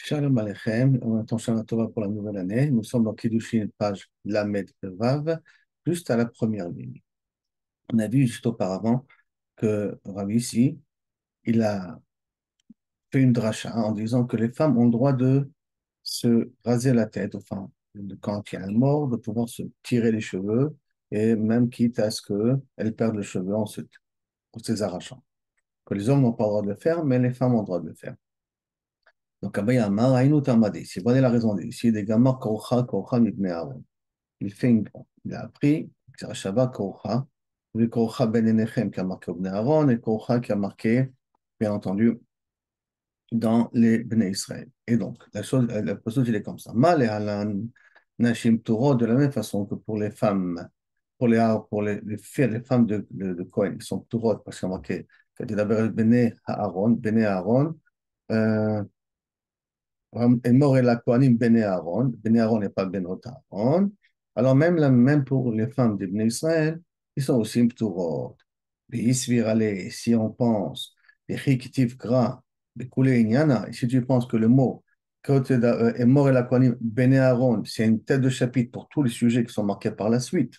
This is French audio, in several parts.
Shalom Aleichem, on attend Shana Tova pour la nouvelle année. Nous sommes dans Kiddushin, page Lamed Vav, juste à la première ligne. On a vu juste auparavant que Rabbi ici, il a fait une dracha en disant que les femmes ont le droit de se raser la tête, enfin, quand il y a un mort, de pouvoir se tirer les cheveux, et même quitte à ce qu'elles perdent les cheveux ensuite, en se les arrachant. Que les hommes n'ont pas le droit de le faire, mais les femmes ont le droit de le faire. Donc, Abayama, Aïnou Tamadi, c'est voilà la raison ici, des gamins Korcha, Korcha, Mibne Aaron. Il a appris, c'est Shabbat Korcha, le Korcha Ben Enechem qui a marqué au Bnei Aaron et Korcha qui a marqué, bien entendu, dans les Bnei Israël. Et donc, la chose, la chose, il est comme ça. Mal et Halan, Nashim Torah, de la même façon que pour les femmes, les femmes de Cohen, qui sont Torah, parce qu'il y a marqué, c'est d'abord Bnei Aaron, euh, et mort et la Kohanim Bene Aaron. Bene Aaron n'est pas Benot Aaron. Alors même pour les femmes d'Ibn Israël, ils sont aussi Pturot. Si on pense, les Chikitiv Gras, les Koulé Inyana, et si tu penses que le mot est mort et la Kohanim Bene Aaron, c'est une tête de chapitre pour tous les sujets qui sont marqués par la suite,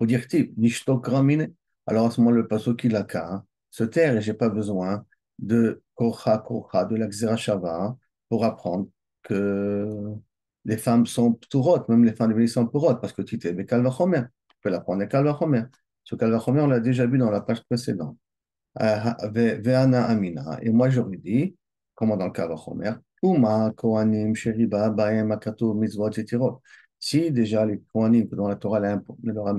faut dire type, Nishtok Ramine. Alors à ce moment, le pasuk il a qu'à se taire et j'ai pas besoin de Korcha, de la Xera Shava pour apprendre que les femmes sont pturotes, même les femmes de sont pturotes, parce que tu t'es mais Kalvachomer. Tu peux l'apprendre Kalvachomer. Ce Kalvachomer, on l'a déjà vu dans la page précédente. Ve'ana Amina. Et moi, j'aurais dit, comment dans le Kalvachomer, Uma Kohanim Sheriba Baem Akato Mitzvot Yetirot. Si déjà les Kohanim, que dans la Torah, elle leur a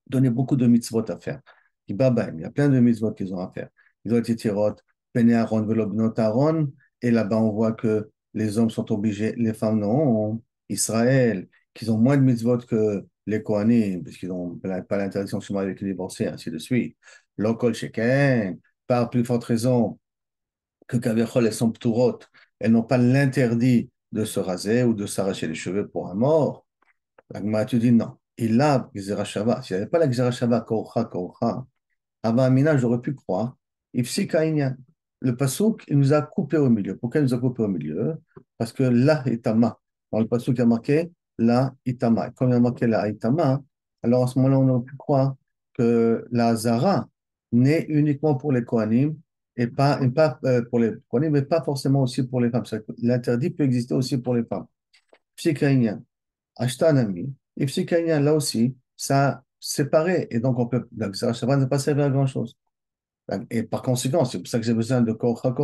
donner beaucoup de mitzvot à faire. Il y a plein de mitzvot qu'ils ont à faire. Ils ont été tirot, Bene Aaron, Velobnot Aaron, et là-bas on voit que les hommes sont obligés, les femmes non. Israël, qu'ils ont moins de mitzvot que les Kohanim, parce qu'ils n'ont pas l'interdiction de se marier avec les divorcés, ainsi de suite. Lokol Sheken, par plus forte raison que Kavechol, elles sont pturot, elles n'ont pas l'interdit de se raser ou de s'arracher les cheveux pour un mort. La Gemara te dit non. Il a Gzera Shava. S'il n'y avait pas la Gzera Shava, Korcha, Abba Amina, j'aurais pu croire. Ifsika Inyan. Le Passouk, il nous a coupé au milieu. Pourquoi il nous a coupé au milieu? Parce que la Itama, dans le Passouk, il y a marqué la Itama. Et comme il y a marqué la Itama, alors à ce moment-là, on aurait pu croire que la Zara n'est uniquement pour les Kohanim et pas pour les Kohanim, mais pas forcément aussi pour les femmes. L'interdit peut exister aussi pour les femmes. Ifsika Inyan. Ashtanami, et Psychania, là aussi, ça séparé. Et donc, on peut, donc, ça va ne pas servir à grand-chose. Et par conséquent, c'est pour ça que j'ai besoin de Korcha,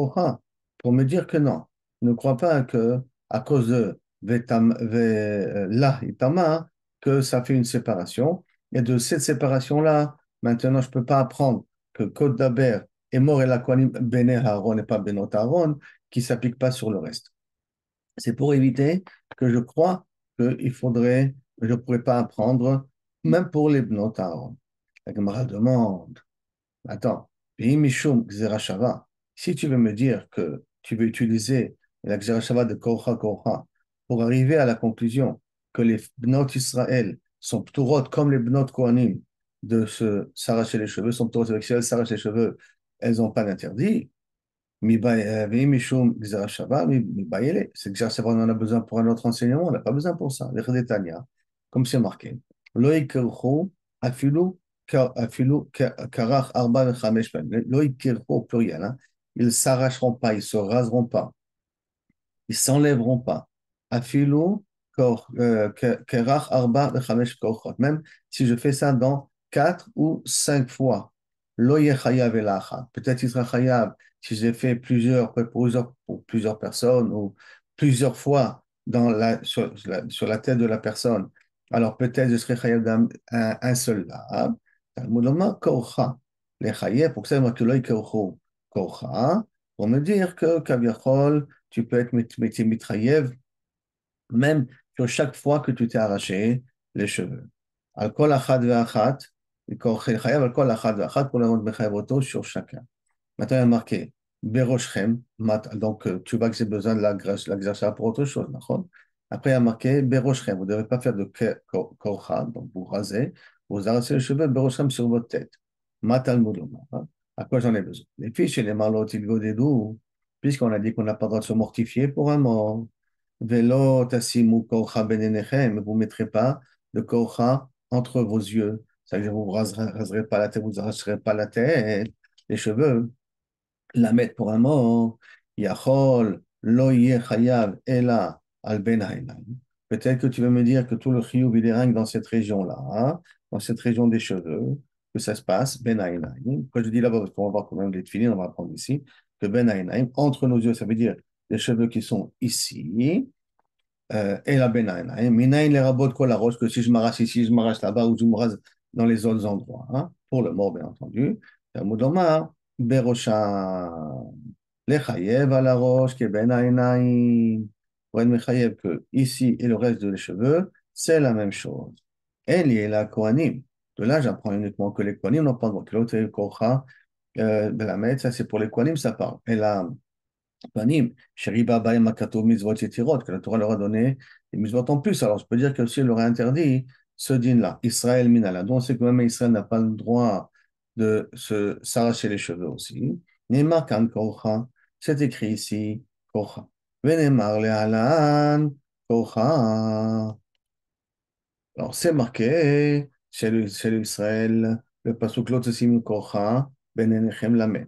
pour me dire que non. Ne crois pas que, à cause de la Itama, que ça fait une séparation. Et de cette séparation-là, maintenant, je ne peux pas apprendre que Côte d'Aber est mort et la Kohanim Bene Aaron et pas Benot Aaron, qui ne s'applique pas sur le reste. C'est pour éviter que je crois qu'il faudrait, je ne pourrais pas apprendre, même pour les Bnot Aaron. La Gemara demande, attends, Mishum Gzera Shava, si tu veux me dire que tu veux utiliser la Gzera Shava de Korcha pour arriver à la conclusion que les Bnot Israël sont pturot comme les Bnot Kohanim de se s'arracher les cheveux, sont pturot avec si elles s'arrachent les cheveux, elles n'ont pas d'interdit. Mishum Gzera Shava, c'est que Gzera Shava, on en a besoin pour un autre enseignement, on n'a pas besoin pour ça. Les Tanya, comme c'est marqué. Loïkerchu, afilu, afilu, karach, arba, vechamesh, loïkerchu au pluriel, hein. Ils ne s'arracheront pas, ils ne se raseront pas, ils ne s'enlèveront pas. Afilu, karach, arba, vechamesh, korchot. Même si je fais ça dans 4 ou 5 fois. Lo yechayav elacha. Peut-être il sera chayav si j'ai fait pour plusieurs personnes ou plusieurs fois sur la tête de la personne. Alors peut-être je serai chayav un seul lave. Talmud Lomar korcha. Les chayav, pour que ça, moi, que l'œil korcha, pour me dire que kaviachol, tu peux être mitrayev même sur chaque fois que tu t'es arraché les cheveux. Al-kol achad ve'achat, chayav al-kol achad ve'achat pour le rendre mechayev auto sur chacun. Maintenant, il y a marqué Beroshchem, donc tu vois que j'ai besoin de la graisse pour autre chose, d'accord? Après, il y a marqué Beroshchem, vous ne devez pas faire de korcha, donc vous rasez, vous arrachez les cheveux, Beroshchem sur votre tête. Matal moudoma. À quoi j'en ai besoin? Les filles chez les malotes, ils godédou, puisqu'on a dit qu'on n'a pas le droit de se mortifier pour un mort. Velo tasimu kocha benenechem, vous ne mettrez pas de kocha entre vos yeux. C'est-à-dire, vous ne raserez pas la tête, vous ne arracherez pas la tête, les cheveux la mettre pour un mort, Yachol, lo yeh chayav, ela al ben hainaim. Peut-être que tu veux me dire que tout le chiyuv, il est rien que dans cette région-là, hein, dans cette région des cheveux, que ça se passe, ben hainaim. Quand je dis là-bas, parce qu'on va voir quand même les tefilines, on va apprendre ici, que ben hainaim, entre nos yeux, ça veut dire les cheveux qui sont ici, et la ben hainaim. Minain les rabots de la roche, que si je m'arrache ici, je m'arrache là-bas, ou je me rase dans les autres endroits, hein, pour le mort, bien entendu. Moudomar, berosha. Lechayev à la roche, qui est ben aïnaïm. Pour être mechayev que ici et le reste des cheveux, c'est la même chose. Elle est la kohanim. De là, j'apprends uniquement que les kohanim n'ont pas le droit. Que l'autre est le kocha, de la mettre, ça c'est pour les kohanim, ça parle. Et la kohanim, sheriba baim makato mitzvot yetirot, que la Torah leur a donné des mitzvot en plus. Alors je peux dire que si elle leur a interdit ce din-là, Israël minala, donc c'est que même Israël n'a pas le droit de s'arracher les cheveux aussi. Nema kan kocha. C'est écrit ici, Kocha. Venemar le'alan, Kocha. Alors, c'est marqué chez l'Israël, le pasuk l'otsim Kocha, ben enechem lamet.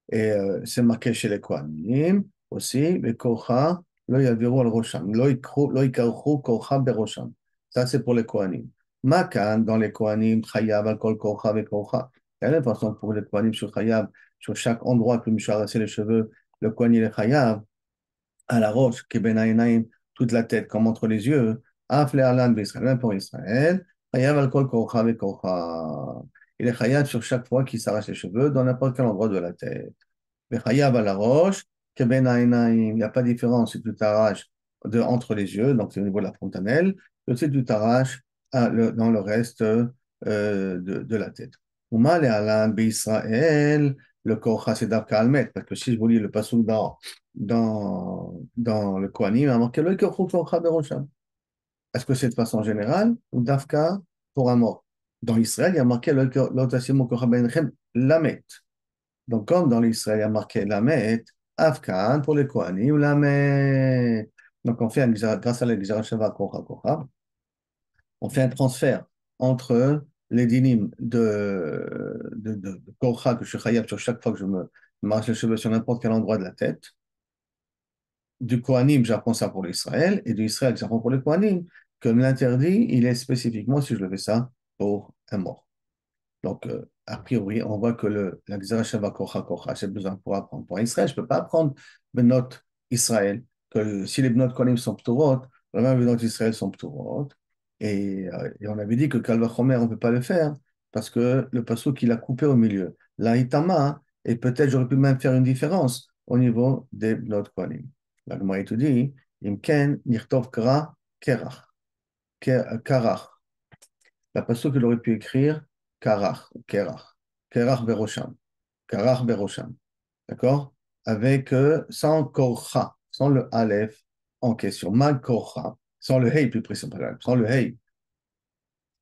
Et c'est marqué chez les Kohanim aussi, le Kocha, lo yaviru al rosham, lo yikarchu Kocha berosham. Ça, c'est pour les Kohanim. Makan, dans les Kohanim, chayav al kol Kocha ve Kocha. De la même façon, pour les Kohanim, sur chayav, sur chaque endroit que je suis les cheveux, le Kohanim est chayav, à la roche, qui est ben aïnaïm, toute la tête comme entre les yeux, afle alan b'Israël, même pour Israël, chayav al kol Kocha ve Kocha. Il est chayav sur chaque fois qu'il s'arrache les cheveux dans n'importe quel endroit de la tête. Chayav à la roche, que ben aïnaïm, il n'y a pas de différence si tu t'arraches entre les yeux, donc c'est au niveau de la fontanelle, que si tu t'arraches dans le reste de la tête. Ouma le alan b'Israël, le kocha c'est davka almet, parce que si je vous lis le passouk dans le Kohanim, il y a marqué le kocha berosham. Est-ce que c'est de façon générale ou davka pour un mort? Dans Israël, il y a marqué le l'otasimu kocha benchem lamet. Donc, comme dans l'Israël, il y a marqué Lamet, Afkan pour les Kohanim, Lamet. Donc, on fait grâce à l'exagération Kocha Kocha, on fait un transfert entre les dynimes de Kocha que je suis chayav sur chaque fois que je me marche les cheveux sur n'importe quel endroit de la tête. Du Kohanim, j'apprends ça pour l'Israël, et de Israël, j'apprends pour les Kohanim, que l'interdit, il est spécifiquement si je le fais ça pour un mort. Donc, a priori, on voit que la Gzera Shava Kocha Kocha, j'ai besoin pour apprendre. Pour Israël, je ne peux pas apprendre Benot Israël, que si les Benot Kohanim sont Ptorot, vraiment les Benot Israël sont Ptorot. Et on avait dit que Kalva Chomer, on ne peut pas le faire, parce que le passouk, il a coupé au milieu. La Itama, et peut-être j'aurais pu même faire une différence au niveau des Benot Kohanim. La Gemara te dit, Imken, Nirtov Kra, Kerach. Karach. La passouk, il aurait pu écrire Karach, Kerach, Kerach Berosham, Karach Berosham, d'accord? Avec, sans Korcha, sans le Aleph en question, Mal Korcha, sans le Hey plus précisément, sans le Hey.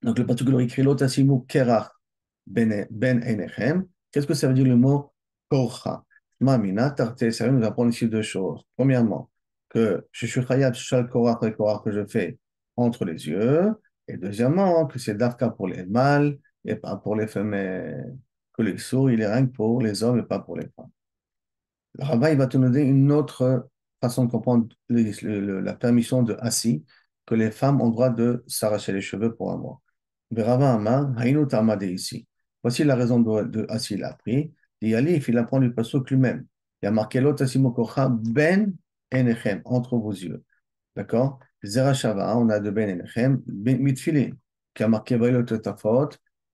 Donc le passouk, il aurait écrit l'Otasimu Kerach Ben Enechem. Qu'est-ce que ça veut dire le mot Korcha? Mamina, Tarte, ça nous apprendre ici deux choses. Premièrement, que je suis chayav chaque Korach et Korach que je fais entre les yeux. Et deuxièmement, que c'est d'Afka pour les mâles et pas pour les femelles. Que le sourd, il est rien que pour les hommes et pas pour les femmes. Le rabbin, il va te donner une autre façon de comprendre la permission de assis, que les femmes ont le droit de s'arracher les cheveux pour un mois. Le rabbin Amar, Haïnou Tamade ici. Voici la raison de assis, il a appris. Yalif, il apprend du passouk lui-même. Il y a marqué l'autre Asimokocha ben enechem, entre vos yeux. D'accord? Zera Shava, on a de ben enechem, mitfilin, qui a marqué Vailot Tafot,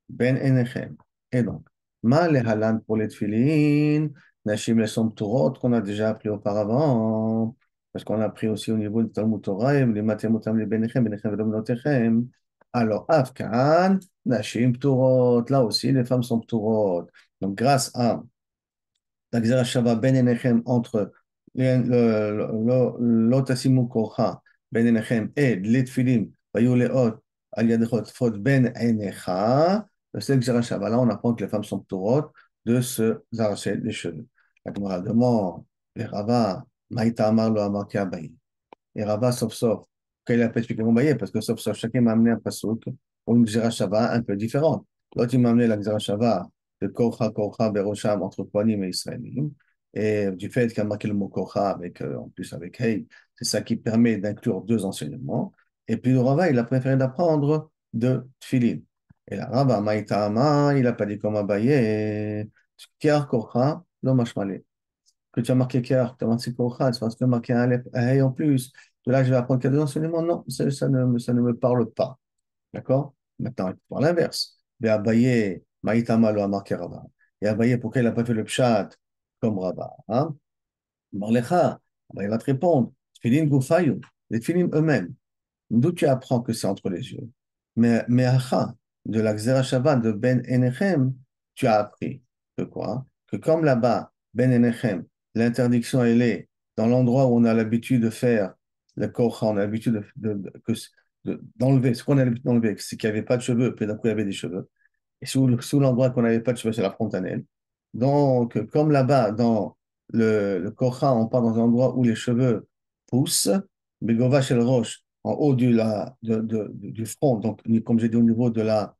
ben enechem. Et donc, ma le halan pour les tfilin, Nashim les som Torot qu'on a déjà appris auparavant, parce qu'on a appris aussi au niveau du Talmud Torah, les mathémotam les benechem, benechem vedomnotechem. Alors, Afkan, Nashim Torot, là aussi les femmes sont Torot. Donc, grâce à la Gzera Shava ben enechem entre l'otasimu kocha ben enechem et les tfilim, vayu leot al yadechot fot ben enecha, c'est le Gzera Shava. Là, on apprend que les femmes sont Torot de se arracher les cheveux. La Gemara demande, Et Rava, Maïta Amar lo Amar Abaye. Et Rava, sauf, quand il a pas expliqué mon baillet, parce que sauf, chacun m'a amené un pasouk ou une Shava un peu différente. L'autre, il m'a amené la Shava de Korcha, Berosham, entre Kohanim et Israélim. Et du fait qu'il a marqué le mot Korcha, avec, en plus avec Hey, c'est ça qui permet d'inclure deux enseignements. Et puis le Rava, il a préféré d'apprendre de Tfilin. Et là, Rava, Maïta Amar, il n'a pas dit comme Abaye, Kiar Korcha, lo mashmalé que tu as marqué cœur, tu as marqué Kochad, parce que tu as marqué un hey en plus. De là, je vais apprendre qu'il y a deux enseignements. Non, ça ne me parle pas. D'accord? Maintenant, pour l'inverse. Mais Abaye, Maïtama lo a marqué Rabat. Et Abaye, pourquoi il n'a pas fait le pshat comme Rabat? Hein? Marlecha, Abaye va te répondre. Tfilin Goufayu, les Tfilin eux-mêmes. D'où tu apprends que c'est entre les yeux. Mais acha, de la Xera Shabbat de Ben Enechem, tu as appris que quoi? Que comme là-bas, Ben Enechem, l'interdiction, elle est dans l'endroit où on a l'habitude de faire le korcha, on a l'habitude d'enlever, ce qu'on a l'habitude d'enlever, c'est qu'il n'y avait pas de cheveux, puis d'après il y avait des cheveux. Et sous l'endroit qu'on n'avait pas de cheveux, c'est la frontanelle. Donc, comme là-bas, dans le korcha, on part dans un endroit où les cheveux poussent, Begova chez le roche, en haut du front, donc comme j'ai dit au niveau de la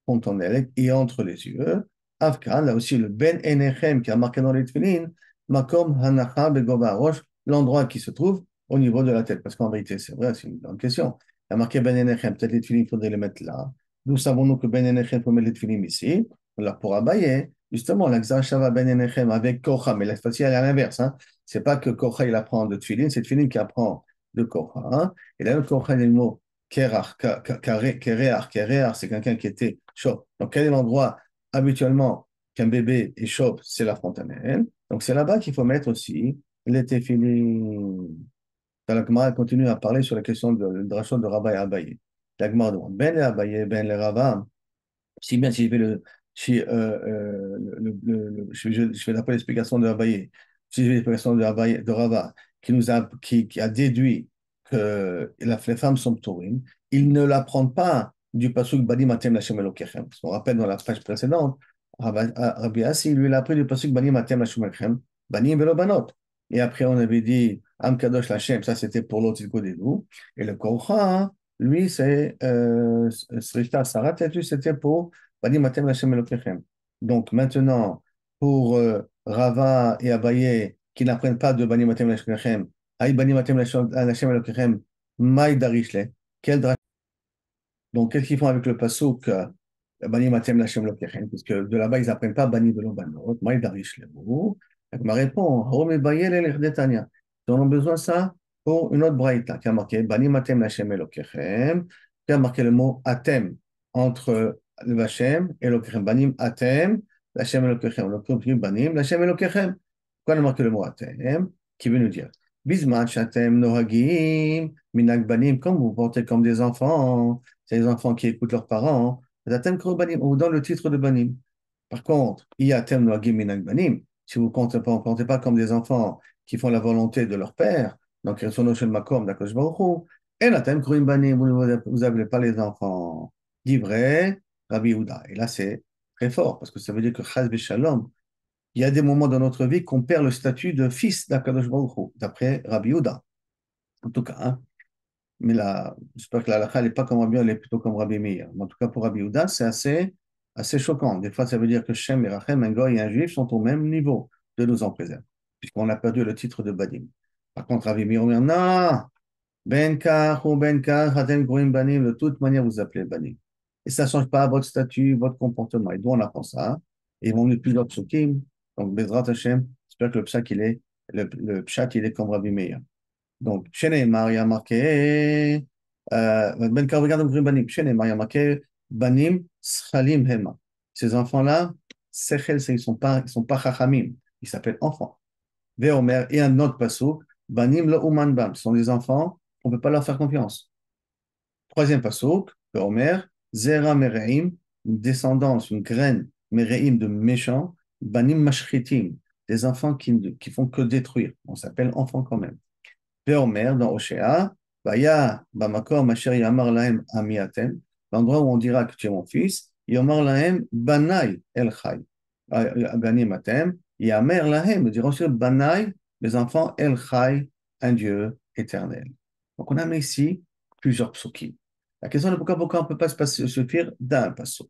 fontanelle et entre les yeux. Afkan, là aussi le Ben Enechem qui a marqué dans les Tfilin, Makom Hanacha Begova Roche, l'endroit qui se trouve au niveau de la tête. Parce qu'en vérité, c'est vrai, c'est une grande question. Il y a marqué Ben Enechem, peut-être les Tfilin, il faudrait les mettre là. Nous savons-nous que Ben Enechem, il faut mettre les Tfilin ici. Alors pour Abaye, justement, l'Axar Shava Ben Enechem avec Kocha, mais la fois-ci, elle est à l'inverse. Hein. C'est pas que Kocha, il apprend de Tfilin, c'est Tfilin qui apprend de Kocha. Hein. Et là, le Kocha, il y a le mot Kerar, Kerear, c'est quelqu'un qui était chaud. Donc, quel est l'endroit habituellement qu'un bébé est chaud? C'est la fontanelle. Donc, c'est là-bas qu'il faut mettre aussi les téphilines. La Gemara continue à parler sur la question de drachot de Rabba et Abaye. La Gemara demande Ben le Abaye, Ben le Rabba. Si bien, si je vais si, je fais d'après l'explication de Abaye, si je vais l'explication de Abaye, de Rava, qui a déduit que les femmes sont tourim, ils ne l'apprennent pas du pasuk Bani Matem Lashem Elokechem. Parce qu'on rappelle dans la page précédente, Rabbi Assi, lui, il a appris du pasuk Bani Matem Lashem Elokechem, Bani Velo Banot. Et après, on avait dit Am Kadosh Lashem, ça c'était pour l'autre des loups. Et le Korcha, lui, c'est Srishta Sarat, et lui, c'était pour Bani Matem Lashem Elokechem. Donc maintenant, pour Rava et Abaye, qui n'apprennent pas de Bani Matem Lashem Elokechem, Aïe Bani Matem Lashem Elokechem, Maï Darishle, quel drach. Donc, qu'est-ce qu'ils font avec le pasouk Bani Matem Lashem Elokechem? Parce que de là-bas, ils n'apprennent pas Bani Velo Banot, Maï Darishle. Donc, ma réponse, Home Baye Lerdetania. Ils en ont besoin de ça pour une autre braïta qui a marqué Bani Matem Lashem Elokechem, qui a marqué le mot Atem entre le Vachem et l'Okechem. Banim Atem, l'Hachem Elokechem. L'Okechem Banim, l'Hachem Elokechem. Pourquoi on a marqué le mot Atem? Qui veut nous dire Bisman Shatem Nohagim, Minak Banim, comme vous portez comme des enfants, c'est les enfants qui écoutent leurs parents. Atem Banim, on vous donne le titre de Banim. Par contre, il y a Atem Nohagim, Minak Banim. Si vous ne comptez pas comme des enfants qui font la volonté de leur père, donc ils sont dans le Makom d'Akadosh Baruch Hu, et Atem Banim, vous n'avez pas les enfants d'Ivré, Rabbi Yehuda. Et là, c'est très fort, parce que ça veut dire que Chaz Shalom, il y a des moments dans notre vie qu'on perd le statut de fils d'Akadosh Baruch Hu, d'après Rabbi Yehuda. En tout cas, hein. Mais là, j'espère que la halakha n'est pas comme Rabbi, elle est plutôt comme Rabbi Meir. Mais en tout cas, pour Rabbi Yehuda, c'est assez choquant. Des fois, ça veut dire que Shem et Rachem, un goy et un juif, sont au même niveau de nous en préserver, puisqu'on a perdu le titre de Badim. Par contre, Rabbi Meir, on dit, non, Ben Kach ou Ben Kach, Hatem Kourim Banim, de toute manière, vous appelez Banim. Et ça ne change pas votre statut, votre comportement. Et d'où on apprend ça. Et ils vont nous plusieurs psukim. Donc, Bezrat Hashem, j'espère que le pshat, il est comme Rabbi Meir. Donc, chez Neymar, il y a marqué, Ben Kach, regarde Kourim Banim. Chez Neymar, il y a marqué, Banim Schalim Hema. Ces enfants-là, Sechel, ils sont pas Chachamim. Ils s'appellent enfants. Veomer, et un autre passouk, Banim lo Uman Bam. Ce sont des enfants, on ne peut pas leur faire confiance. Troisième passouk, Veomer, Zera Mereim, une descendance, une graine, Mereim de méchants, Banim Mashchitim, des enfants qui font que détruire. On s'appelle enfants quand même. Veomer, dans Oshéa, Baya, Bamakom, Asher Yamar Lahem Amiatem, l'endroit où on dira que tu es mon fils, Yamar Lahem Banai El Chai, Banim Atem, Yamer Lahem, on dira aussi Banai les enfants El Chai, un Dieu éternel. Donc on a mis ici plusieurs psukim. La question de pourquoi on ne peut pas se suffire d'un pasuk.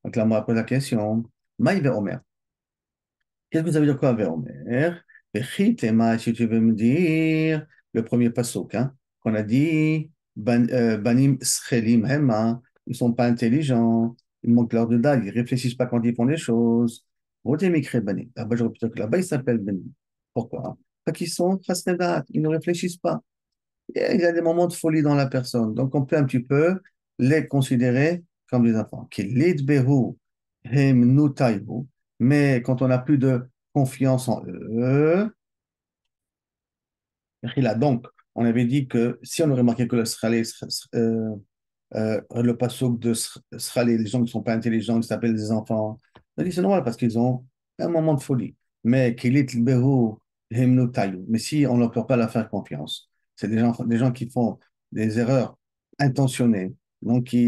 Donc là, moi, pose la question, Maïve Omer. Qu'est-ce que vous avez dire quoi, Omer? Bechitema, si tu veux me dire, le premier pasuk, hein, qu'on a dit, Banim Schelim Hema, ils ne sont pas intelligents, ils manquent leur dedans, ils ne réfléchissent pas quand ils font les choses. Rodemikre Banim. Là-bas, j'aurais pu dire que là-bas, ils s'appellent Banim. Pourquoi? Parce qu'ils sont Chasnedat, ils ne réfléchissent pas. Et il y a des moments de folie dans la personne. Donc, on peut un petit peu les considérer comme des enfants. Mais quand on n'a plus de confiance en eux, donc, on avait dit que si on aurait marqué que le passouk de Sralé, les gens qui ne sont pas intelligents, qui s'appellent des enfants, on a dit c'est normal parce qu'ils ont un moment de folie. Mais mais si on ne leur peut pas la faire confiance, c'est des gens qui font des erreurs intentionnées, donc on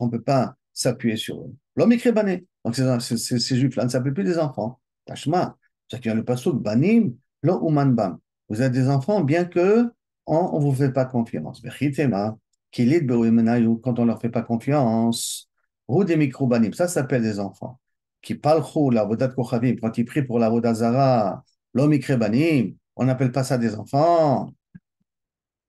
ne peut pas s'appuyer sur eux. L'homme écrit bané. Donc ces juifs-là ne s'appellent plus des enfants. Tashma, ça qui vient le passouk, banim, lo uman bam. Vous êtes des enfants, bien que on ne vous fait pas confiance. Vechitema, kilit be'umenayu, quand on ne leur fait pas confiance. Ou des microbanim, ça s'appelle des enfants. Qui palchou, la vodat kochavim, quand ils prient pour la vodazara, l'omikrebanim, on n'appelle pas ça des enfants.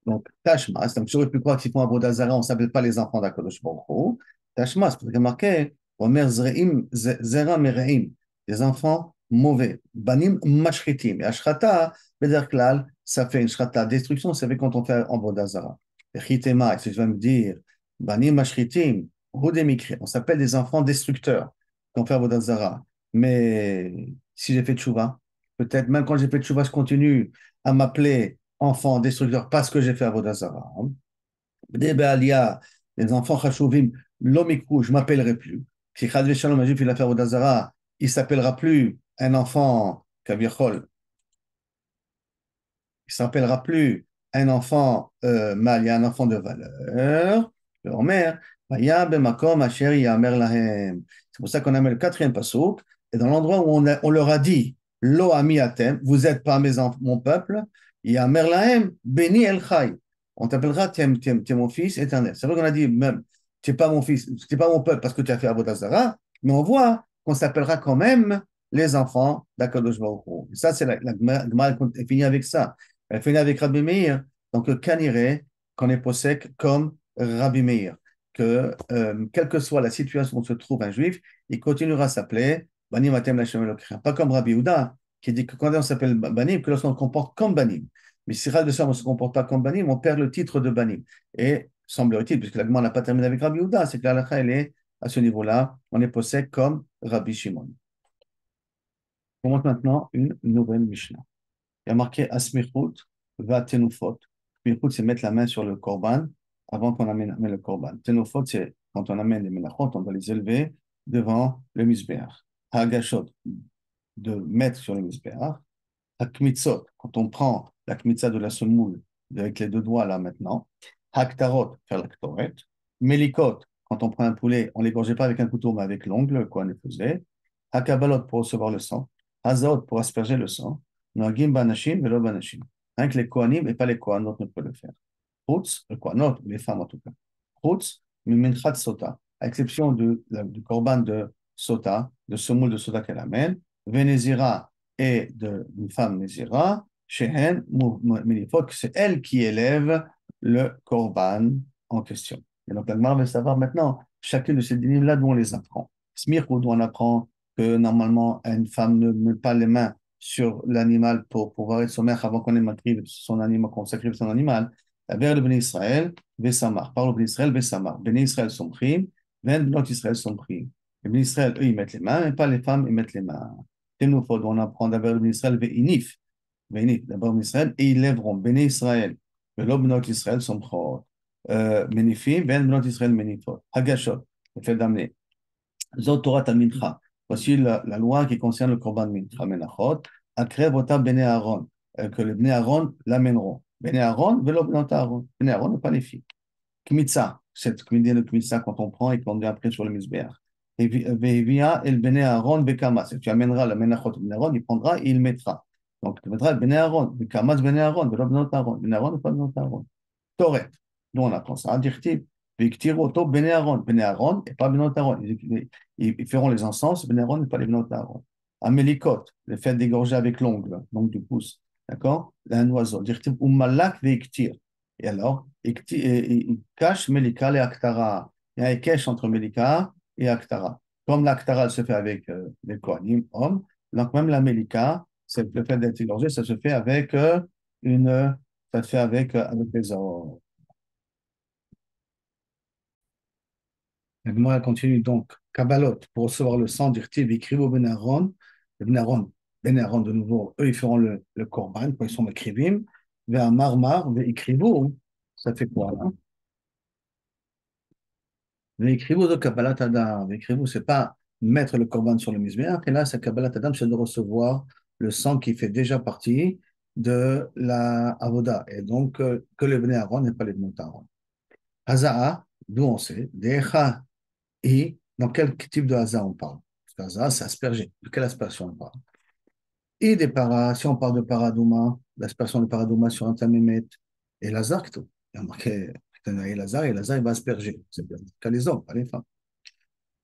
Donc, tashma, c'est toujours plus quoi qu'ils font à vodazara, on ne s'appelle pas les enfants d'Akadosh Baruch Hu. Tashma, c'est parce que marqué, omer zreim, zera mereim, des enfants mauvais. Banim mashritim. Et ashrata, bederklal, ça fait une shrata. Destruction, ça fait quand on fait en vodazara. Et chitema, et si tu vas me dire, banim mashritim, hudemikre, on s'appelle des enfants destructeurs quand on fait vodazara. Mais si j'ai fait tchouva, peut-être même quand j'ai fait tchouva, je continue à m'appeler enfant destructeur parce que j'ai fait Avodazara. Des Béalia, les enfants Chashouvim, l'Omikou, je ne m'appellerai plus. Si Chadvé Shalom, un juif, il a fait Avodazara, il ne s'appellera plus un enfant Kavichol, il ne s'appellera plus un enfant mal, il y a un enfant de valeur. Le Omer, Vaya bemakom asher yamer lahem. C'est pour ça qu'on a mis le quatrième passouk, et dans l'endroit où on leur a dit, Lo ami atem, vous n'êtes pas mon peuple, yamer lahem, béni el chai. On t'appellera, t'es mon fils éternel. C'est vrai qu'on a dit, même, tu n'es pas mon fils, tu n'es pas mon peuple parce que tu as fait Avodazara, mais on voit qu'on s'appellera quand même les enfants d'Akadosh Baruch Hu. Ça, c'est la Gemara, elle finit avec ça. Elle finit avec Rabbi Meir. Donc, Kaniré, qu'on est possède comme Rabbi Meir. Que, quelle que soit la situation où se trouve un juif, il continuera à s'appeler Banim Atem Lashem Elokecha. Pas comme Rabbi Houda, qui dit que quand on s'appelle Banim, que lorsqu'on se comporte comme Banim. Mais si Rabbi on ne se comporte pas comme Banim, on perd le titre de Banim. Et semblerait-il, puisque la Gemara n'a pas terminé avec Rabbi Houda, c'est que la halakha, elle est à ce niveau-là, on est possède comme Rabbi Shimon. On montre maintenant une nouvelle Mishnah. Il y a marqué Asmichut va Tenufot. Asmichut, c'est mettre la main sur le korban avant qu'on amène le korban. Tenufot, c'est quand on amène les menachot, on doit les élever devant le misbéach. Hagashot, de mettre sur le misbéach. Hakmitzot, quand on prend la kmitza de la semoule avec les deux doigts là maintenant. Haktarot, faire la ktoret. Melikot, quand on prend un poulet, on ne l'égorgeait pas avec un couteau, mais avec l'ongle, quoi, on le faisait. Hakabalot, pour recevoir le sang. Hazaot, pour asperger le sang. Noagim banashim, velo banashim. Rien que les kohanim et pas les kohanot ne peuvent le faire. Chutz, le kohanot, les femmes en tout cas. Chutz, mimenchat sota, à exception du korban de sota, de semoule de sota qu'elle amène. Vénézira et d'une femme nézira. Shehen, milifot, c'est elle qui élève le korban en question. Et donc, la Gemara veut savoir maintenant, chacune de ces dynimes-là, d'où on les apprend. Smirkou, d'où on apprend que normalement, une femme ne met pas les mains sur l'animal pour pouvoir être sommaire avant qu'on ait macrive son animal, qu'on sacrifie son animal. Vers le Béni Israël, Bessamar. Par le Béni Israël, Bessamar. Béni Israël sont pris, Béni Israël sont pris. Les Béni Israël, eux, ils mettent les mains, mais pas les femmes, ils mettent les mains. Ténophod, on apprend d'abord le Béni Israël, Ve'inif. Ve'inif, d'abord Béni Israël, et ils lèveront Béni Israël. Le Béni Israël sont prod. Menifim, Béni Israël, Menifot. Hagashot, le fait d'amener. Zot Torah Mincha. Voici la loi qui concerne le Korban Mincha Menachot. Akrev Ota Bene Aaron. Que les Bene Aaron l'amèneront. Bene Aaron, Velo Benot Aaron. Bene Aaron, ne pas les filles. Kmitza. Cette idée de Kmitza, quand on prend et qu'on met après sur le Mizbeach. et via el bene Aaron bekamas. Tu amèneras le menachot ben Aaron, il prendra et il mettra. Donc tu mettras le bene Aaron, bekamas bene Aaron, velo benot Aaron, ben Aaron, pas benot Aaron. Toret. Nous on apprend ça. Dirtiv, viktir auto bene Aaron et pas benot Aaron. Ils feront les encens, bene Aaron et pas les benot Aaron. Amélikot, le fait d'égorger avec l'ongle du pouce, d'accord? Un oiseau. Dirtiv umalak viktir. Et alors, il cache Melika et Aktara. Il y a un cache entre Melika et Aktara. Comme l'Aktara se fait avec les Kohanim, hommes, donc même la Melika, c'est le fait d'être égorgé, ça se fait avec une, ça se fait avec les hommes. La Gemara continue donc. Kabbalot, pour recevoir le sang d'Irtiv, écrivent au Ben Aaron. Le Ben Aaron, de nouveau, eux, ils feront le Korban, quand ils sont écrivim, vers Marmar, écrivons. Ça fait quoi, là? L'écrivou de Kabbalat Adam, l'écrivou, c'est pas mettre le korban sur le misbéach, et là, c'est Kabbalat Adam, c'est de recevoir le sang qui fait déjà partie de la avoda, et donc que le Bnei Aaron n'est pas les Bnei Aaron. Hazaa, d'où on sait, Decha, et dans quel type de Hazaa on parle? Parce que Hazaa, c'est asperger. De quelle aspersion on parle? Et des paras, si on parle de paradouma, l'aspersion de paradouma sur un tamémet, et Lazare, il y a marqué, et Lazare, il va asperger. C'est bien, qu'à les hommes, pas les femmes.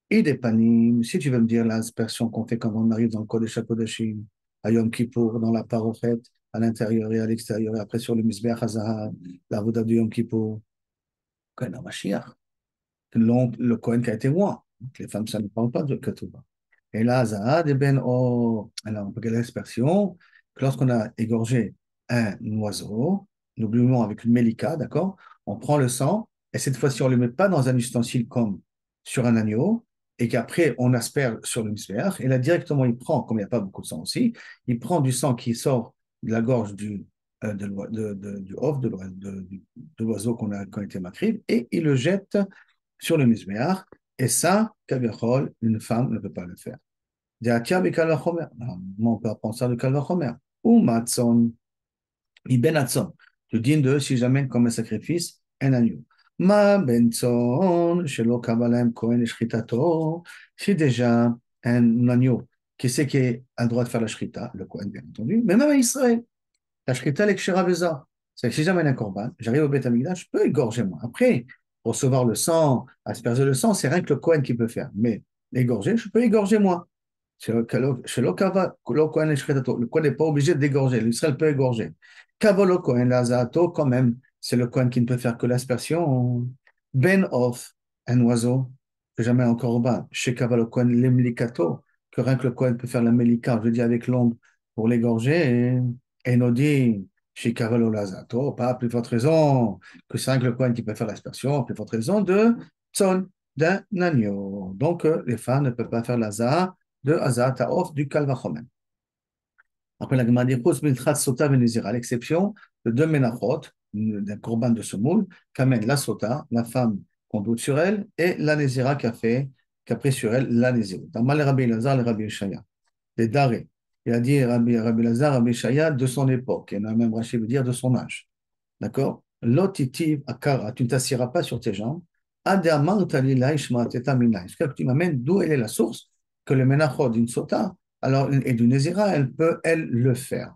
Et des panim, si tu veux me dire l'aspersion qu'on fait quand on arrive dans le Kodesh HaKodeshim, à Yom Kippour, dans la parochet, à l'intérieur et à l'extérieur, et après sur le Mizbeach HaZahav, la Voda de Yom Kippour, Kohen HaMashiach, le Kohen qui a été roi. Donc, les femmes, ça ne parle pas de Ketouba. Et là, Zahad et Ben O. Alors, on peut garder l'expression que lorsqu'on a égorgé un oiseau, nous oublions avec une mélika, d'accord? On prend le sang, et cette fois-ci, on ne le met pas dans un ustensile comme sur un agneau, et qu'après, on asperge sur le misbéach, et là, directement, il prend, comme il n'y a pas beaucoup de sang aussi, il prend du sang qui sort de la gorge du off, de l'oiseau qu'on a été macrive, et il le jette sur le misbéach, et ça, Kavichol, une femme ne peut pas le faire. Diatia bekal vachomer. Normalement, on peut apprendre ça de kal vachomer. Ou matzon, iben atzon. Tu dis de si j'amène comme un sacrifice un agneau. Ma bentzon, shelo kabalem kohen shchitato. Si déjà un agneau qui sait qu'il a le droit de faire la shrita, le kohen bien entendu, mais même à Israël, la shrita l'exchera beza. C'est que si j'amène un korban, j'arrive au Beth Amikdash, je peux égorger moi. Après, recevoir le sang, asperger le sang, c'est rien que le kohen qui peut faire. Mais égorger, je peux égorger moi. Le Kohen n'est pas obligé d'égorger. L'Israël peut égorger. Kavolo Kohen, Lazato, quand même, c'est le Kohen qui ne peut faire que l'aspersion. Ben Off, un oiseau, que jamais encore au bas. Chez Kavolo Kohen, l'Emlikato, que rien que le Kohen peut faire la Melika, je dis avec l'ombre, pour l'égorger. Et nous dit, chez Kavolo Lazato, pas plus forte raison que c'est rien que le Kohen qui peut faire l'aspersion, plus forte raison de Tson, d'un agneau. Donc, les femmes ne peuvent pas faire l'Azah de Hazat Taof du Kalvachomen. Après la Gemara dit Milchat Sota Venezira, à l'exception de deux Menachot, d'un korban de semoule, qu'amène la Sota, la femme qu'on doute sur elle, et la Nézira qui a pris sur elle la Nézira. Dans Mal Rabbi Lazar et Rabbi Ishaya, des Daré. Il a dit Rabbi Lazar, Rabbi Ishaya de son époque, et même Rashi veut dire de son âge. D'accord? Lotitiv Akara, tu ne t'assieras pas sur tes jambes. Jusqu'à que tu m'amènes d'où elle est la source, que le Menachot d'une Sota, alors, et d'une Nézira, elle peut, elle, le faire.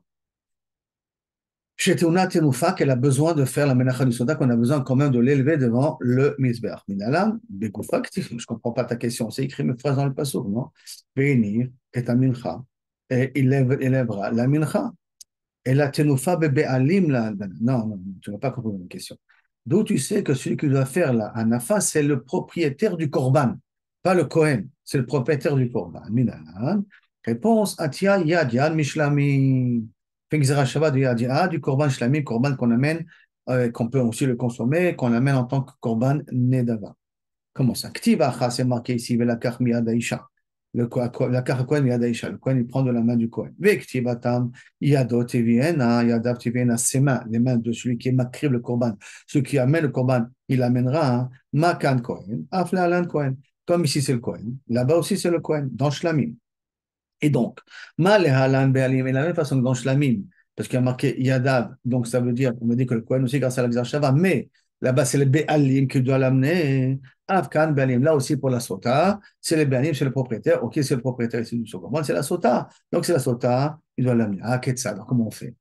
Chez Teuna Tenoufa, qu'elle a besoin de faire la Menacha du Sota, qu'on a besoin quand même de l'élever devant le Mizbeach. Minalam, Begoufak, je ne comprends pas ta question, c'est écrit mes phrases dans le Passouk, non? Bénir et ta mincha, et il élèvera la mincha. Et la Tenoufa, bébé alim, là, non, non, tu n'as pas compris ma question. D'où tu sais que celui qui doit faire la Hanafa, c'est le propriétaire du Korban, pas le Kohen, c'est le propriétaire du Korban. Minalam. Réponse, Atia Yad Yad Mishlami. Fengzera Shabbat du Yad Yad, du Korban Shlami, Korban qu'on amène, qu'on peut aussi le consommer, qu'on amène en tant que Korban Nedava. Comment ça? Ktivacha, c'est marqué ici, Velakach Miyad Aisha. La Kohen Miyad Aisha. Le Kohen, il prend de la main du Kohen. Vektivatam, Yadot Teviena, Yadav Teviena, ses mains, les mains de celui qui macrive le Korban. Celui qui amène le Korban, il amènera Makan Kohen, Afla Alan Kohen. Comme ici, c'est le Kohen. Là-bas aussi, c'est le Kohen, dans Shlamim. Et donc, mal et halan be'alim, et de la même façon que dans Shlamim, parce qu'il y a marqué Yadav, donc ça veut dire, on me dit que le Kohen aussi grâce à la Shava, mais Là-bas, c'est les Béalim qui doivent l'amener. Afkan, Béalim. Là aussi, pour la Sota, c'est les Béalim, c'est le propriétaire. Ok, c'est le propriétaire ici du Sokomon, c'est la Sota. Donc, c'est la Sota, il doit l'amener. Ah, Ketzad, alors comment on fait?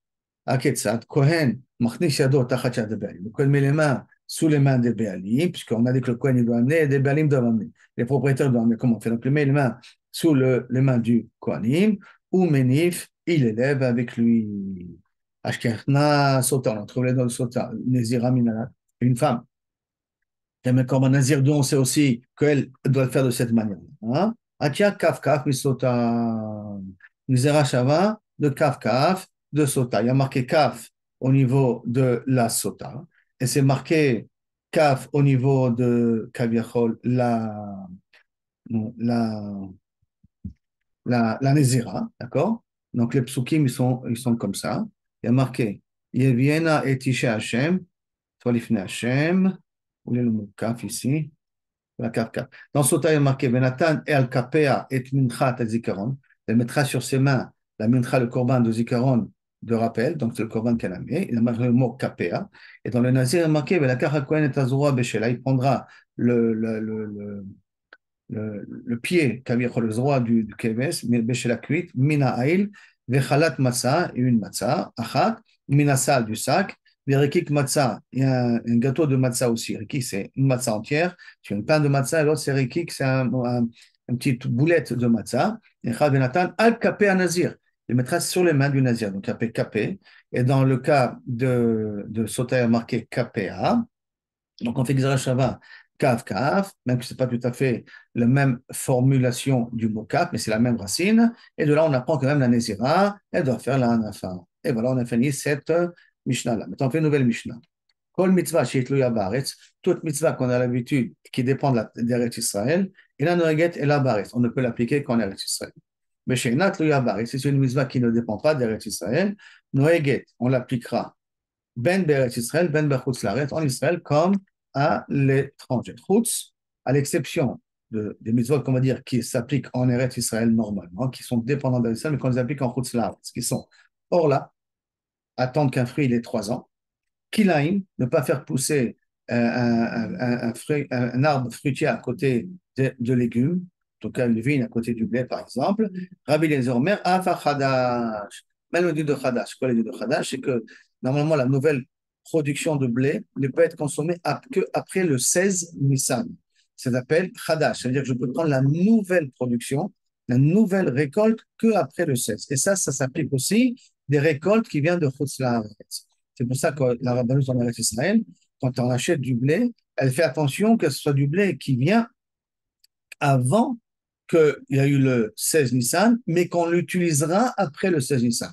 Ah, Ketzad, Kohen, Machnish Yado, Tachat de Béalim. Le Kohen met les mains sous les mains des Béalim, puisqu'on a dit que le Kohen, il doit amener et des Béalim doivent amener. Les propriétaires doivent amener. Comment on fait? Donc, il met les mains sous les mains du Kohanim, ou Menif, il élève avec lui. Ashkerna Sota, on trouve les noms de Sota, Nézira Minala, une femme. Et comme un Nazir, dont on sait aussi qu'elle doit le faire de cette manière. Hein? Atia Kaf Kaf, Misota, Nizera Shava, de Kaf Kaf, de Sota. Il y a marqué Kaf au niveau de la Sota, et c'est marqué Kaf au niveau de Kaviachol, la, la Nézira, d'accord? Donc les psukim, ils sont comme ça. Il y a marqué Yeviena et Tisha Hashem, soit l'ifne Hashem, où est le mot kaf ici? La kaf kaf. Dans Sota, il y a marqué Benatan et al-kapea et minchat al-zikaron. Elle mettra sur ses mains la mincha, le korban de zikaron de rappel, donc c'est le korban qu'elle a mis. Il a marqué le mot kapea. Et dans le nazir, il y a marqué Benakar hakohen et azura beshela. Il prendra le pied, le droit du keves, chez la cuite, mina ail, vechalat matzah, et une matzah, achat, mina sal du sac, verikik matzah, il y a un gâteau de matzah aussi. Rikik, c'est une matzah entière, tu as un pain de matzah, et l'autre, c'est rikik, c'est une petite boulette de matzah, et chad benatan, al kapé à nazir. Il mettra sur les mains du nazir, donc kapé, kapé. Et dans le cas de Sotaya marqué kapéa, donc on fait Gzera Shava, Kaf, Kaf, même si ce n'est pas tout à fait la même formulation du mot Kaf, mais c'est la même racine. Et de là, on apprend quand même la Nézira, elle doit faire la Hanafa. Et voilà, on a fini cette Mishnah-là. Maintenant, on fait une nouvelle Mishnah. Kol mitzvah sheitluya baaretz, toute mitzvah qu'on a l'habitude, qui dépend d'Eretz Israël, et la noeget et la baaretz. On ne peut l'appliquer qu'en Eretz Israël. Mais chez Nat Luya Baaretz, c'est une mitzvah qui ne dépend pas d'Eretz Israël, noeget, on l'appliquera ben Beretz Israël, ben Bechutz Laaretz, en Israël comme à l'étranger. Chutz, à l'exception des mitzvot, qu'on va dire, qui s'appliquent en Eretz Israël normalement, qui sont dépendants d'Israël, mais qu'on les applique en Chutz Laaretz, qui sont Orla, attendre qu'un fruit il ait 3 ans, Kilaim, ne pas faire pousser un arbre fruitier à côté de légumes, en tout cas une vigne à côté du blé par exemple. Rabbi Eliezer Omer, Afa Chadash. Même le dit de Chadash. Quoi le dit de Chadash? C'est que normalement la nouvelle production de blé ne peut être consommée qu'après le 16 Nissan. Ça s'appelle Chadash. C'est-à-dire que je peux prendre la nouvelle production, la nouvelle récolte qu'après le 16. Et ça s'applique aussi des récoltes qui viennent de Chutz Laaretz. C'est pour ça que la rabbanoute en Eretz Israël, quand on achète du blé, elle fait attention que ce soit du blé qui vient avant qu'il y a eu le 16 Nissan, mais qu'on l'utilisera après le 16 Nissan.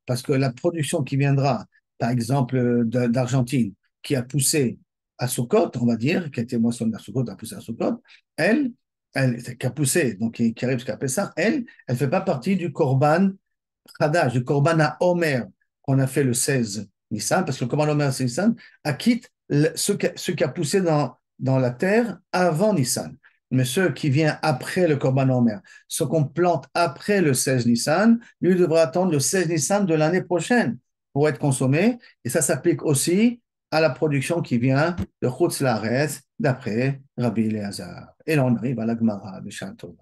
Parce que la production qui viendra, par exemple, d'Argentine, qui a poussé à Sukkot, on va dire, qui a été moissonnée à Sukkot, a poussé à Sukkot, qui a poussé, donc qui arrive jusqu'à Pessah, elle ne fait pas partie du Korban Hadash, du Korban à Omer, qu'on a fait le 16 Nissan, parce que le Korban Omer, c'est Nissan, acquitte ce qui a poussé dans la terre avant Nissan. Mais ceux qui viennent après le Korban Omer, ce qu'on plante après le 16 Nissan, lui devra attendre le 16 Nissan de l'année prochaine pour être consommé. Et ça s'applique aussi à la production qui vient de Chutz Laaretz, d'après Rabbi Eliezer. Et là, on arrive à la Gemara de Shanto.